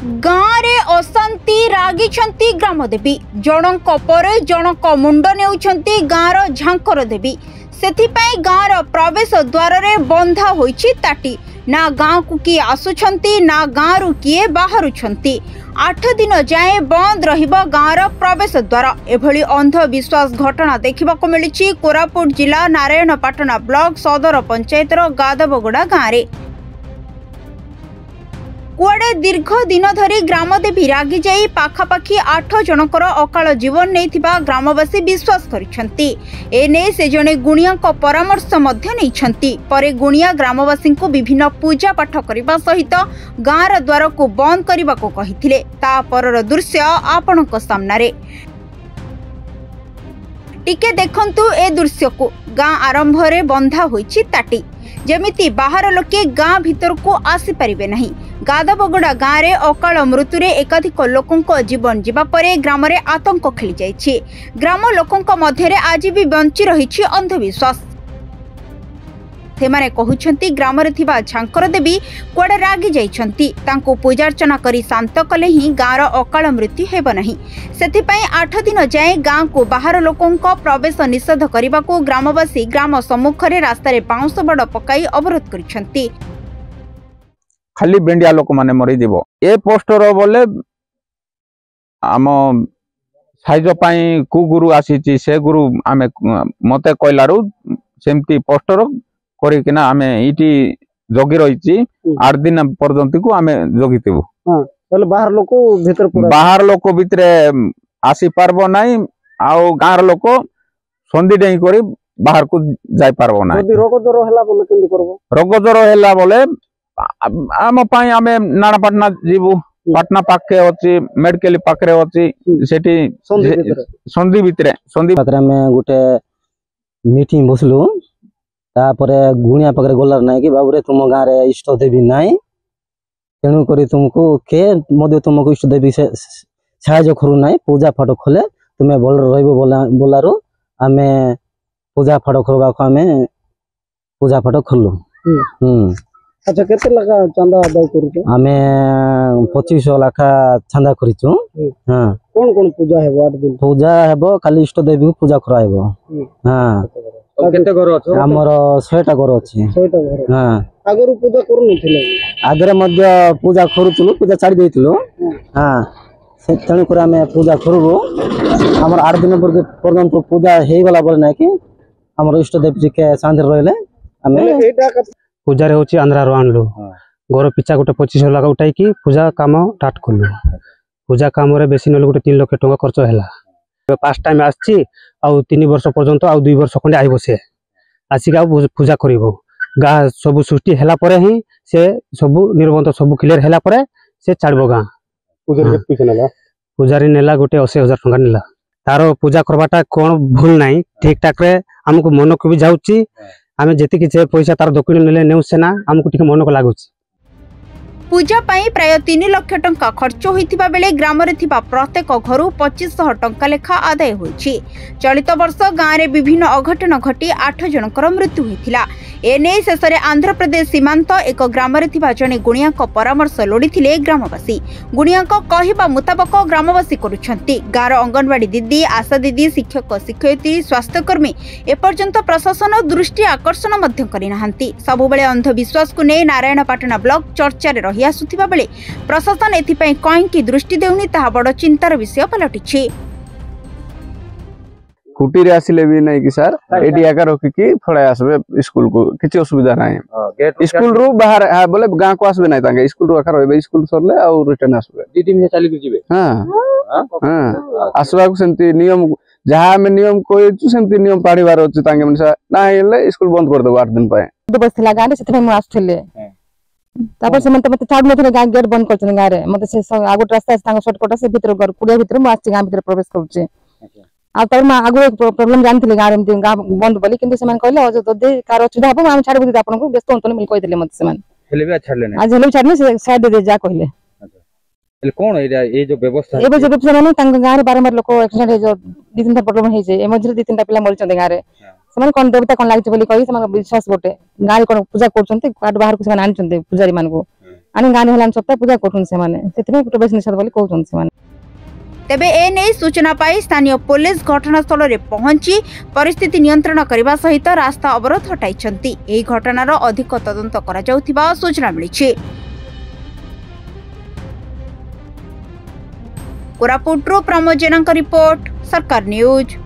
गाँव रे अशांति रागिछंती ग्रामदेवी जनक पर जनक मुंड नेउछंती गाँवर झांकर देवी सेथिपाई गाँवर प्रवेश द्वार रे बंधा होईछि ताटी ना गाँव को किए आसुछंती ना गाँव किए बाहरुछंती 8 दिन जाए बंद रहिबो गाँवर प्रवेश द्वार। एभली अंधविश्वास घटना देखिबाको मिलिछि कोरापुट जिला नारायणपाटना ब्लॉक सदर पंचायतर गादबगुड़ा गाँव रे। कुआड़े दीर्घ दिन धरी ग्रामदेवी रागी जाई पाखापाखी 8 जनकर अकाल जीवन नैथिबा ग्रामवासी विश्वास करिसंती। एने से जने गुणिया को परामर्श मध्य नैछंती। परे गुणिया ग्रामवासी को विभिन्न पूजा पाठ करबा सहित गाँर द्वार को बंद करबा को कहिथिले। ता परर दृश्य आपनक सामना रे टिके देखंतु। ए दृश्य को गाँ आरंभ रे बंधा होईछि ताटी जेमिति बाहर लोके गाँ भीतर को आसी परिबे नहीं। गादबगुड़ा गाँव रे अकाल मृत्यु रे एकाधिक लोकंक जीवन जीवा परे ग्राम रे आतंक खेली जाइछि। ग्राम लोकंक मध्य रे आज भी बंची रहिछि अंधविश्वास। सेमाने कहुछंती ग्राम रे थिबा झांकर देवी कुआडे रागी जाइछंती। तांको पूजार्चना करी शांत कले ही गाँव रो अकाल मृत्यु हेबो नहीं। सेथिपाई 8 दिन जाए गाँ को बाहर लोकंक प्रवेश निषेध करबाको ग्रामवासी ग्राम सम्मुख रे रास्ता रे बाउंस बड़ पकाई अवरोध करिछंती। खाली बेंडिया लोक माने मरी जीवो ए पोस्टर बोले आम साइज पाई कु गुरु आसी से गुरु आमे मते कहलारू सेमती पोस्टर करिकिना आमे इटी जगी रहिछि 8 दिन पर्यंत को आमे जगितेबु। हां तले बाहर लोक भितरे आसी पारबो नाही आउ गाँर लोक संधि डेई करी बाहर को जाय पारबो नाही। यदि रोग जरो हला बोले केंदी करबो? रोग जरो हला बोले आम पाई आमे नानापाटना जीवु। पाटना पाखे अछि मेडिकल पाखरे अछि सेठी संधि भितरे में गोटे मीटिंग बसलु। तापरे गुणिया पाखरे गलार नाही कि बाबू रे तुम गाँ रे इष्ट देवी नाही तेणु करी तुमको के मध्य तुमको इष्ट देवी से साहाय्य करू नाही। पूजा पाठ खोले तुम्हें भल रहिबो बोलारो आमे पूजा पाठ करबा को आमे पूजा पाठ खोलु। अच्छा केते लाखा चंदा आदाय करूछ? आमे 2500 लाखा चंदा करिछु। हां कोन कोन पूजा हेबो? 8 दिन पूजा हेबो खाली इष्ट देवी पूजा करा हेबो। हां केते घर अछि? हमर 100टा घर अछि। 100टा घर। हां आगरु पूजा करू नथिले? आगरे मध्य पूजा करूचलु पूजा छाडी देइतलु। हां से तण कर आमे पूजा करबो। हमर 8 दिन पर्यंत पूजा हेइ वाला बोले नै कि हमर इष्ट देवी के शांति रहले आमे एटा पूजा रे होची आंध्रा रो आनलु। घर पिछा गोटे 2500 लाख उठाई कि पूजा काम स्टार्ट करलु। पूजा काम रे बेसी नले गोटे 3 लाख टका खर्च हैला। पास टाइम आछि आ 3 वर्ष पर्यंत आ 2 वर्ष खंडे आइबो से आसी आ पूजा करिवो। गा सब सृष्टि हैला परे ही से सब निर्बंध सब क्लियर हैला परे से छाड़बो गा। पूजा रे पैसा नेला? पूजा रे नेला गोटे 80,000 टका नेला। तारो पूजा करबाटा कोन भूल नाही ठीक ठाक रे हमको मन को भी जाउची। आमे जेति कि पैसा तार दक्षिण नेले नेउ सेना हमको ठीक मन को लागुची। पूजा पाई प्राय 3 लाख टंका खर्च होइथिबा बेले ग्राम रे थिबा प्रत्येक घरु 2500 टंका लेखा आदाय होइछि। चलित वर्ष गाँ रे विभिन्न अघटन घटी 8 जनकर मृत्यु होइथिला। एने शेषरे आंध्र प्रदेश सीमांत एक ग्राम रे थिबा जने गुणिया को परामर्श लोडिथिले ग्रामवासी। गुणिया को कहिबा मुताबक ग्रामवासी करूछंती। गाँर अंगनवाड़ी दीदी आशा दीदी शिक्षक शिक्षयित्री स्वास्थ्यकर्मी एपर्यंत प्रशासन दृष्टि आकर्षण मध्य करिनाहांती। सबुबेले अंधविश्वास को नै नारायणपाटना ब्लॉक चर्चा रे रही आसुथिबा बेले प्रशासन एथिपाई कहीं दृष्टि देउनी ताहा बड़ चिंतार विषय पलटिछि। कुटी रे आसिले भी नहीं कि सर एडी आकार रखि कि फळे आसबे स्कूल को किछि असुविधा नाही। स्कूल रु बाहर बोले गां को आसबे नाही तांगे स्कूल रु आकार होबे स्कूल सरले आ रिटर्न आसबे दीदी में चाली जिवे। हां हां आसबा को सेंती नियम जहां में नियम कोइछु सेंती नियम पाड़ीबार अछि तांगे मनसा नाही हेले स्कूल बंद कर दो 8 दिन पाए। बसला गां रे सेते म आसथले तापर से मते छाड़ नथले गां गेट बंद करछन गां रे मते से आगो रास्ता तांग शॉर्टकट से भीतर घर कुडिया भीतर म आछि गां भीतर प्रवेश करछे। आ तर मा आगो एक प्रॉब्लम जानथिले गां रे गां बंद बोली किंतु समान कहले जदे कार असुविधा हबो हम छाड़ बुदी आपन को व्यस्त होतन मिल कहि देले मते समान हेले भी छाड़ले नै। आज हेले छाड़ने से साइड दे जा कहले। अच्छा कोन ए जो व्यवस्था ए जो व्यवस्था माने तांग गां रे बारंबार लोक एक्सीडेंट हे जो 2-3 प्रॉब्लम हे जे ए मझरे 2-3 पिला मरि चंदे गां रे समान कोन देवता कोन लागि बोली कहि समान विश्वास गोटे गां रे कोन पूजा करछन्ते काट बाहर को समान आनि चंदे पुजारी मान को आनी गाने हलान सप्ताह पूजा करूँ से माने प्रवेश निषेध बोली कहउछन से माने। तेबे ए नै सूचना पाई स्थानीय पुलिस घटनास्थल रे पहुंची परिस्थिति नियंत्रण करने सहित रास्ता अवरोध हटाइछंती। एही घटनार अधिक तदंत करा जाउथिबा सूचना मिलिछि। कोरापुटरू प्रमोद जेनाଙ୍କ रिपोर्ट, सरकार न्यूज।